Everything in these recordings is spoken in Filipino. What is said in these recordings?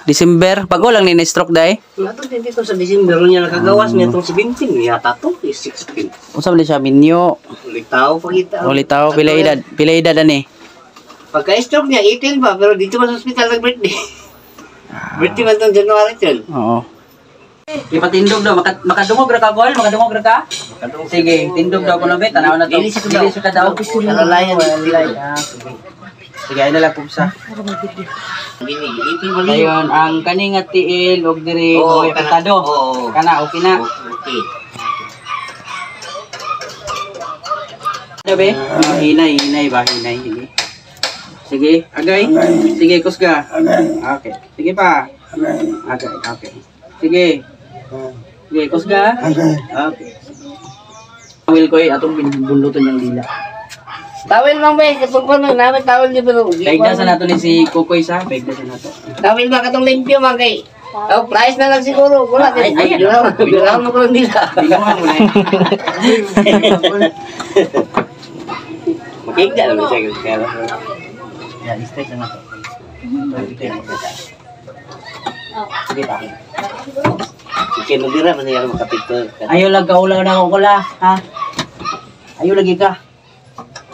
December, bago lang ni stroke dai. Ato dito sa December niya nakagawas niya tong 17 yata to, 16. Unsa man siya minyo? Ulitaw pagita. Ulitaw pila edad ani? Pagka-stroke niya 18 pa pero dito sa ospital nag-birthday. Birthday man tong January 10. Oo. Ipatindog daw, makadungog ra ka, Gol? Makadungog ra ka? Sige, tindog daw ko na bet, tanaw na to. Dili siya ka daw. Alalayan. Sige, ay na lang pumsa. Ayun, ang kaning nga tiil og diri Oo, putado. Kana okay na. Okay. Dabe? Hinay ba? Hinay. Sige, agay. Sige, kusga. Okay. Sige pa. Okay. Sige. Sige, kusga. Okay. Tawil ko atong binulutan yung dila. Tawil lang ba? Katong ko nang namin tawil di ba? Pegda sa nato ni si Kukoy sa. Pegda sa nato. Tawil ba katong limpyo man kay? Oh, price na lang siguro. Wala. Bilang mo ko lang nila. Binguhan mo na. Makikita naman siya kaya. Yan, straight na nato. Sige pa. Sige, nabira man niya makapito. Ayaw lang ka ulang na kukula, ha? Ayaw lagi ka.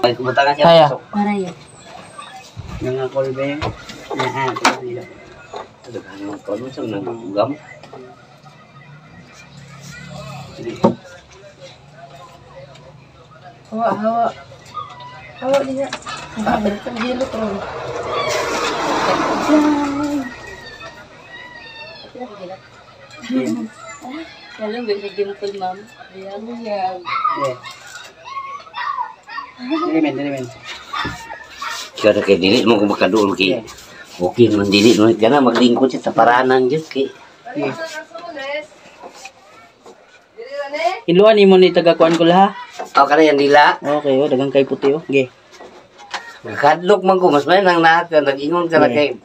Ay, kumutakan siya. Kaya. Maraya. Nga kolbe. Ito ka naman ko. Ano sa nagugam? Sige. Hawa. Hawa din na. Balik ang gilo ko. Alam ba sa gimpol, ma'am? Ayan. Dilimin. Kada kay dili mo kung makaduol kay. Okay man dili no kana maglingkod siya sa paranan jud kay. Iluan imo ni taga-kuan ko ha. Aw kana yan dila. Okay, dagang kay puti oh. Ge. Nakadlok man ko mas may nang nag-ingon ka na kay.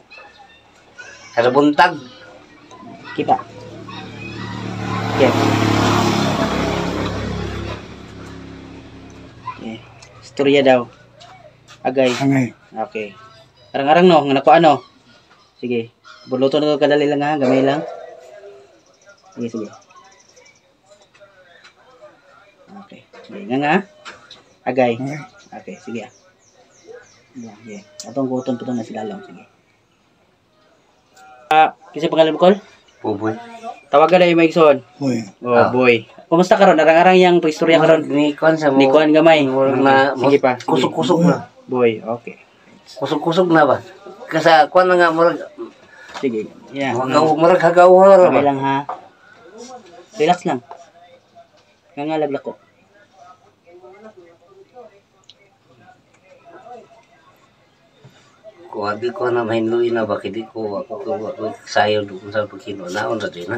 Kada buntag. Kita. Ge. Istorya daw. Agay. Okay. Arang-arang no, nga nako ano. Sige. Buluto na kadali lang ha, gamay lang. Sige. Okay. Sige nga. Agay. Okay, sige. Sige. Atong kuton puton na sila lang, sige. Kasi pangalan mo, Kol? Boy. Tawagan na yung Maigson. Boy. Oh, boy. Kumusta karon? Arang-arang yang istorya karon. Ni kon sa mo. Ni kuan gamay. Na Sige pa. kusog-kusog na. Boy, okay. Kusog-kusog na ba? Kasi kuan na nga murag Sige. Yeah. murag hagaw ra Gamay ba? lang ha. Relax lang. Ngangalagla ko. Kuha di ko na mahinluin na ba kidi ko ako sayo dun sa pagkino naon ra din na.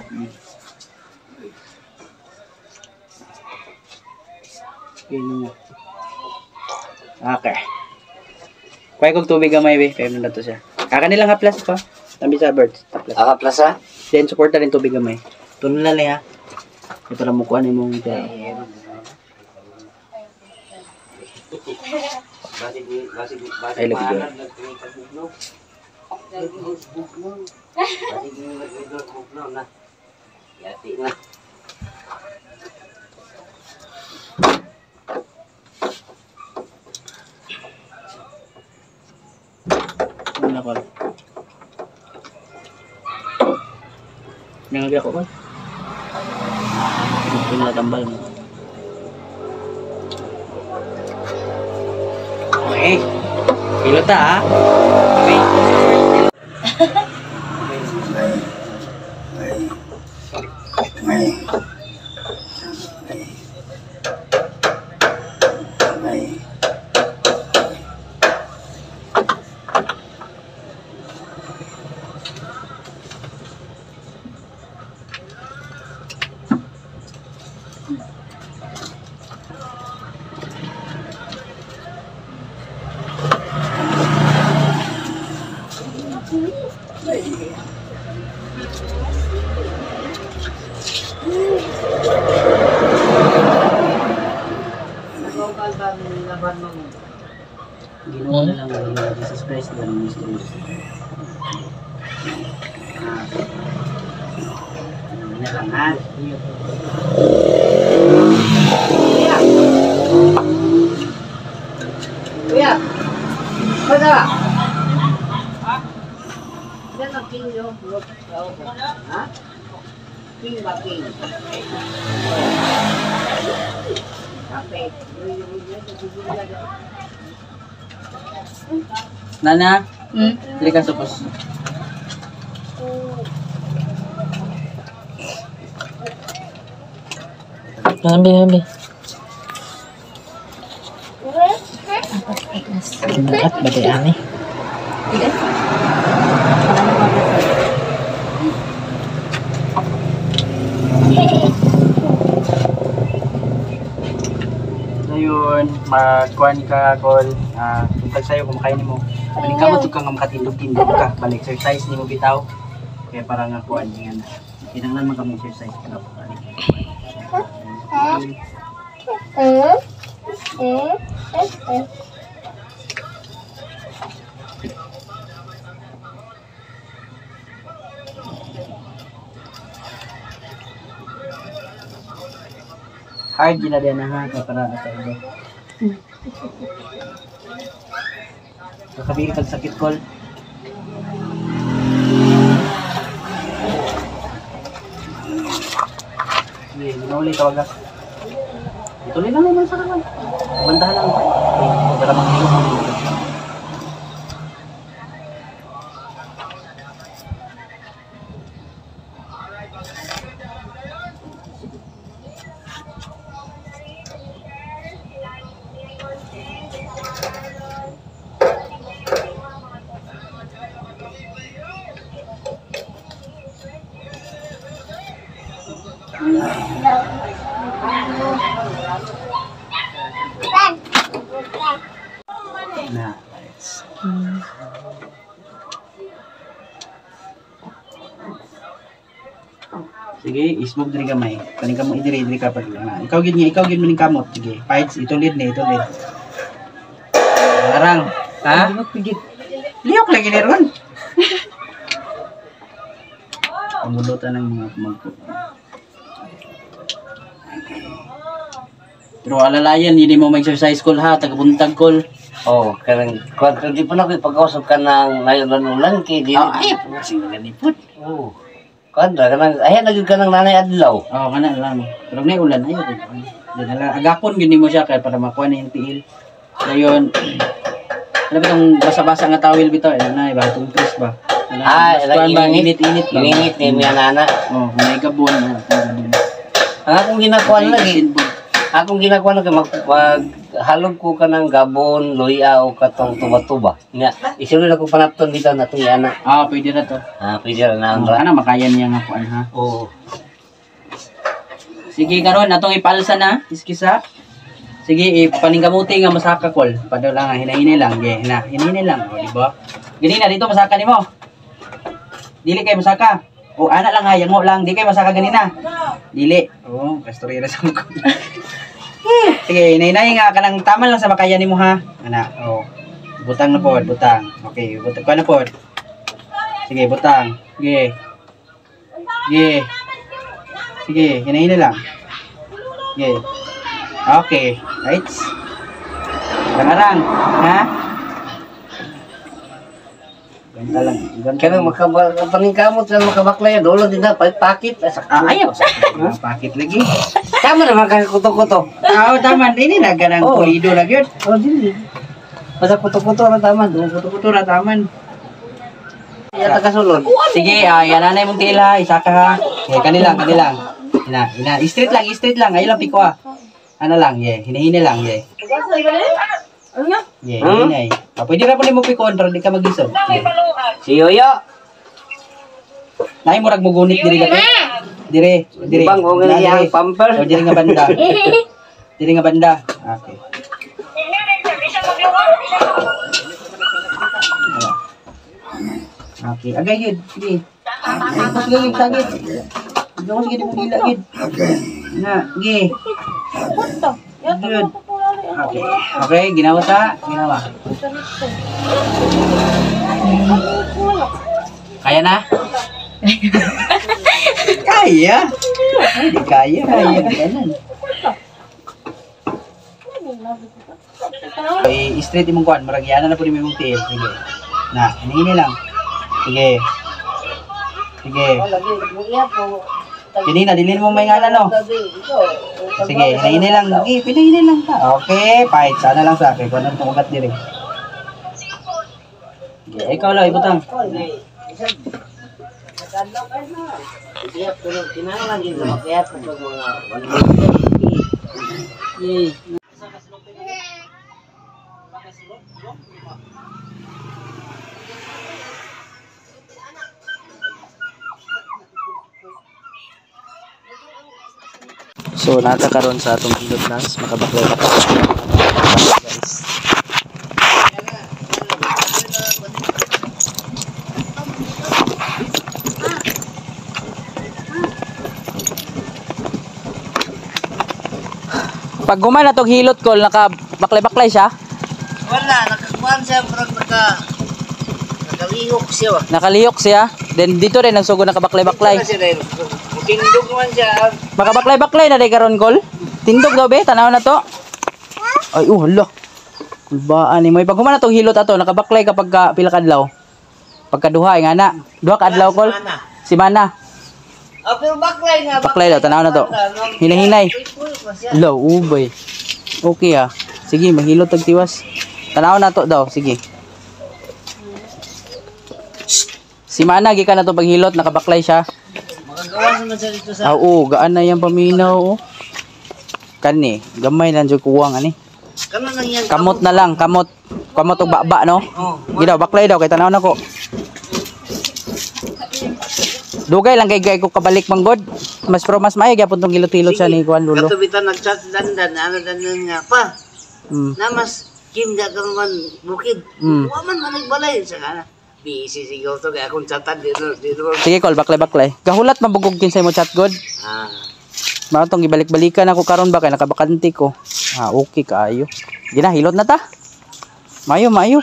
Ganyan nga. Okay. Kuha kong tubig gamay, be. Kaya na to siya. Kanilang haplas pa. Tabi sa birds. Haplas. Aka plaza? Then, support na rin tubig gamay. Tunan na lang, ha. Ito na mukuha na mong ito. I love you. Yati na. Ano ko? Nangagay ako ko. Ito na tambal mo. Okay. Pilota ha. Okay. Ginawa na lang ng Jesus Christ na ng gusto mo. Yan lang ha. Kuya! Kuya! Yan ang king yung ha? King ba king? Okay. Nana, bili ka supos. Nabi. At bagay ani. Ngayon, magkuhan ka, call. Tuntag sa'yo, kumakain mo. Balik ka mo, ito kang makatindog-tindog ka. Balik, exercise ni mo bitaw. Kaya para nga kuhan, yan. Kinanglan mo kami exercise ka na po. Balik. Hard yun na din ha, para sa iba. Kakabili kag sakit call. Sige, ginuli tawag ka. Ituloy lang naman sa kanan. Bandahan lang pa. Para maghilok mo. Na, nice. Sige, ismog diri gamay. Kaning kamo idiri ka pa lang. Ikaw gid maning kamot. Sige, fights itulid ni itulid. Arang, ha? Liyok lagi ni ron. Pamulutan ng mga magko. Pero alalayan, hindi mo mag-exercise call ha, tagabuntag call. Oh, kanang kung di pa na ko pag-usap ka ng ngayon lang kay di. Ay, sing ganipot. Oh. Kanda kanang ayan nagud ka ng nanay adlaw. Oo, kana lang. Pero may ulan ayo. Di na lang agapon gid mo siya kay para makuha na yung tiil. Dayon. Ano ba tong basa-basa nga tawil bitaw? Ano na ba tong tres ba? Init-init ba? Init ni miya nana. Oh, may gabon na. Ang akong ginagawa lagi. Akong ginagawa na maghalog ko ka ng gabon, loya o katong tuba-tuba. Nga, isunod ako panapton dito na itong yana. Ah, pwede na to. Pwede na ang Ano, makaya niya nga kuan ha. Oo. Sige karon atong ipalsa na, iskisa. Sige, ipaningkamuti nga masaka kol. Padaw lang, hinahinay lang. Okay, hinahinay lang. O, di ba? Ganina, dito masaka ni mo. Dili kay masaka. O, anak lang ha, yango lang. Di kay masaka ganina. Dili. Oo, pastorya na sa mga. Sige, hinahinay nga ka lang. Tama lang sa makaya ni mo ha. Anak, o. Butang na po, butang. Okay, butang ko na po. Sige, butang. Sige. Sige. Sige, hinahinay lang. Sige. Okay, right? Tangarang, ha? Ganda lang. Kaya paningkamot sa makabaklay, dolo din na, pakit. Ayaw. Pakit lagi. Tama naman kaya kuto-kuto. Oo, tama. Hindi na ganang pulido lang yun. Oh, dili. Basta kuto-kuto na taman. Kuto-kuto na taman. Yata kasulod. Sige, yan nanay mong tila. Isa ka ha. Okay, kanilang. Straight lang. Ayaw lang piko ha. Ano lang, hinahinay lang, hinahinay. Pwede na po mo pikon, pero di ka mag-isod. Si Yoyo. Nahi mo ragmugunit diri ka. Dire. Bang, kung ganyan yung pamper. O, diri nga banda. Diri nga banda. Okay. Okay, agay gid. Sige. Sige, sagit. Dito sige di mo dila gid. Na, gi. Good. Okay, ginawa. Kaya na? Kaya. Hindi kaya. Ganun. I-straight imong kuan, maragyan na po ni mong tiil. Sige. Na, hinihini lang. Sige. Sige. Kanina, dilin mo may ngana, no? Sige, hinihini lang. Sige, pinahini lang ka. Okay, fight. Sana lang sa akin. Kung anong tumagat din. Sige, ikaw lang, ibutang. So, natakaroon sa atong hilot nas, makabaklay na guys. Pag gumana tong hilot ko, nakabaklay-baklay siya? Wala, nakakuan siya, parang nakalihok siya. Nakalihok siya? Then dito rin, nagsugo nakabaklay-baklay. Tindog naman siya. Makabaklay-baklay na day karon kol. Tindog daw be, tanaw na to. Ay, hala. Kulbaan ni mo. Pag humana tong hilot ato, nakabaklay kapag pila kadlaw. Pagkaduha nga na. Duha ka adlaw kol. Si Mana. Oh, pero baklay nga. Baklay daw, tanaw na to. Hinahinay. Hala, ubay. Okay ah. Sige, mahilot tag tiwas. Tanaw na to daw, sige. Si Mana gikan na to paghilot, nakabaklay siya. Makagawa naman siya dito sa... Oo, gaan na yung paminaw. Oh. Kani, gamay lang dyan kuwang ani. Kanon lang yan. Kamot na lang, kamot. Kamot o baba, no? Oh, Gidaw, baklay daw, kay tanaw na ko. Dugay lang kay ko kabalik manggod. Mas pro mas maayag yapon tong hilot-hilot siya ni Kuan Lulo. katubitan nag-chat dandan, ano dandan nga pa. Na mas Kim da ka man bukid. Waman man nagbalay sa kana. Busy sigaw to kaya akong chatan dito. Sige, Kol, baklay-baklay. Gahulat mabugog kinsay mo chat god. Ah. Mao tong gibalik-balikan ako karon ba kay nakabakanti ko. Ah, okay kaayo. Gina hilot na ta. Mayo, mayo.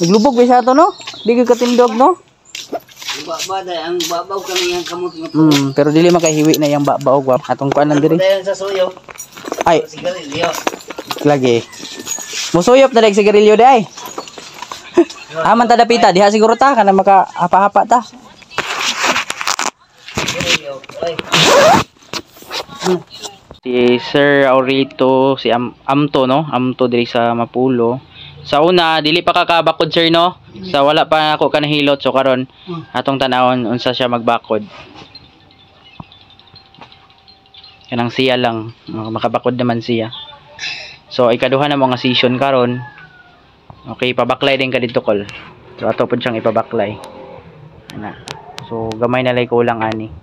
Naglubog ba siya to, no? Di gyud katindog, no? Ang babaw ka na yung kamot mo. Pero dili makahiwi na yung babaw gwap. Atong kuan nan diri. Dayon sa suyo. Ay, Sigarilyo. lagi. Musuyop na dag sigarilyo day. Aman ta dapita, diha siguro ta kana maka hapa-hapa ta. Sigarilyo. Oy. Si Sir Aurito, si Amto, no? Amto diri sa Mapulo. Sa una, dili pa kakabakod sir, no? Sa wala pa ako kanahilot, so karon atong tanawon unsa siya magbakod. Kanang siya lang, makabakod naman siya. So ikaduha na mga season karon. Okay, pabaklay din ka dito, Kol. So ato pud siyang ipabaklay. Ana. So gamay na lay kulang ani.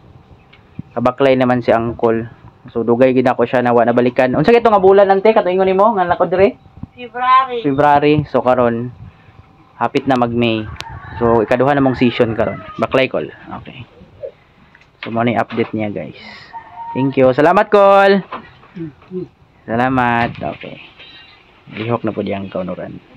Kabaklay naman si Angkol. So dugay gid ako siya na wa nabalikan. Unsa kay nga bulan ante katuingon nimo nga lakod dire? February. So karon hapit na mag-May. So ikaduha na mong season karon. Baklay, Kol. Okay. So mo ni update niya, guys. Thank you. Salamat, Kol. Salamat. Okay. Lihok na po diyang kaunuran.